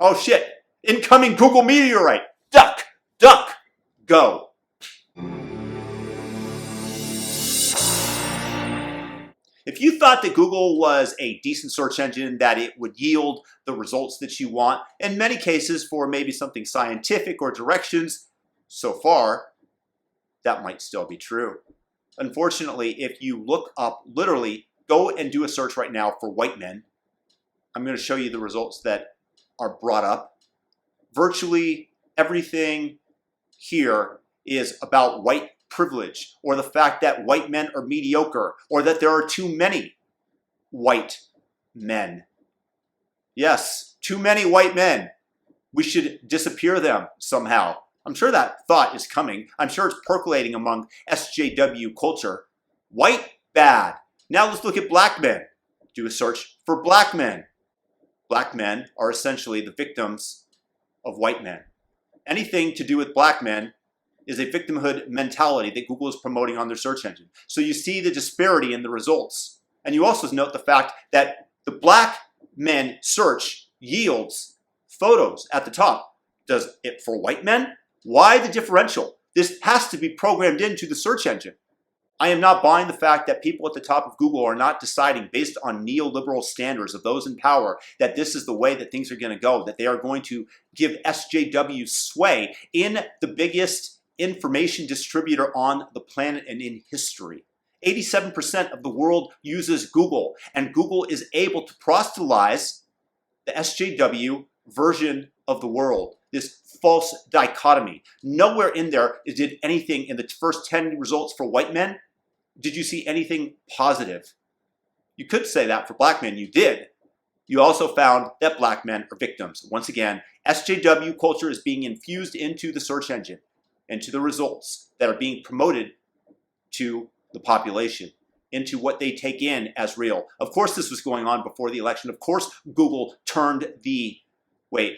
Oh shit, incoming Google meteorite. Duck, duck, go. If you thought that Google was a decent search engine, that it would yield the results that you want, in many cases for maybe something scientific or directions, so far, that might still be true. Unfortunately, if you look up, literally, go and do a search right now for white men. I'm going to show you the results that are brought up. Virtually everything here is about white privilege, or the fact that white men are mediocre, or that there are too many white men. Yes, too many white men. We should disappear them somehow. I'm sure that thought is coming. I'm sure it's percolating among SJW culture. White, bad. Now let's look at black men. Do a search for black men. Black men are essentially the victims of white men. Anything to do with black men is a victimhood mentality that Google is promoting on their search engine. So you see the disparity in the results. And you also note the fact that the black men search yields photos at the top. Does it for white men? Why the differential? This has to be programmed into the search engine. I am not buying the fact that people at the top of Google are not deciding based on neoliberal standards of those in power that this is the way that things are going to go, that they are going to give SJW sway in the biggest information distributor on the planet and in history. 87% of the world uses Google, and Google is able to proselytize the SJW version of the world, this false dichotomy. Nowhere in there did anything in the first 10 results for white men, did you see anything positive. You could say that for black men, you did. You also found that black men are victims. Once again, SJW culture is being infused into the search engine, into the results that are being promoted to the population, into what they take in as real. Of course, this was going on before the election. Of course, Google turned the, wait,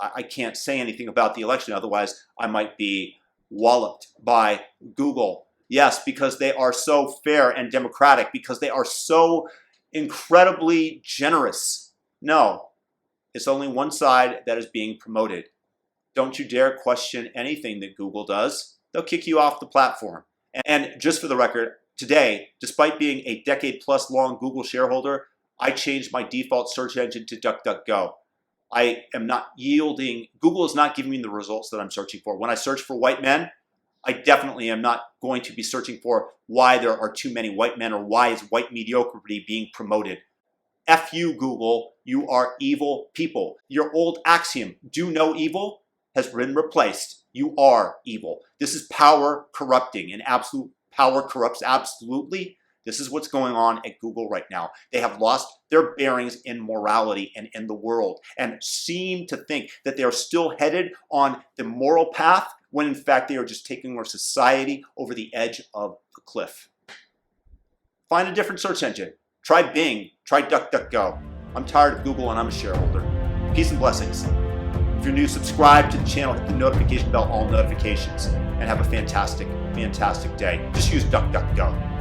I can't say anything about the election, otherwise I might be walloped by Google. Yes, because they are so fair and democratic, because they are so incredibly generous. No, it's only one side that is being promoted. Don't you dare question anything that Google does. They'll kick you off the platform. And just for the record, today, despite being a decade-plus long Google shareholder, I changed my default search engine to DuckDuckGo. I am not yielding, Google is not giving me the results that I'm searching for. When I search for white men, I definitely am not going to be searching for why there are too many white men or why is white mediocrity being promoted. F you, Google, you are evil people. Your old axiom, do no evil, has been replaced. You are evil. This is power corrupting, and absolute power corrupts absolutely. This is what's going on at Google right now. They have lost their bearings in morality and in the world, and seem to think that they are still headed on the moral path, when in fact they are just taking our society over the edge of a cliff. Find a different search engine. Try Bing, try DuckDuckGo. I'm tired of Google and I'm a shareholder. Peace and blessings. If you're new, subscribe to the channel, hit the notification bell, all notifications, and have a fantastic, fantastic day. Just use DuckDuckGo.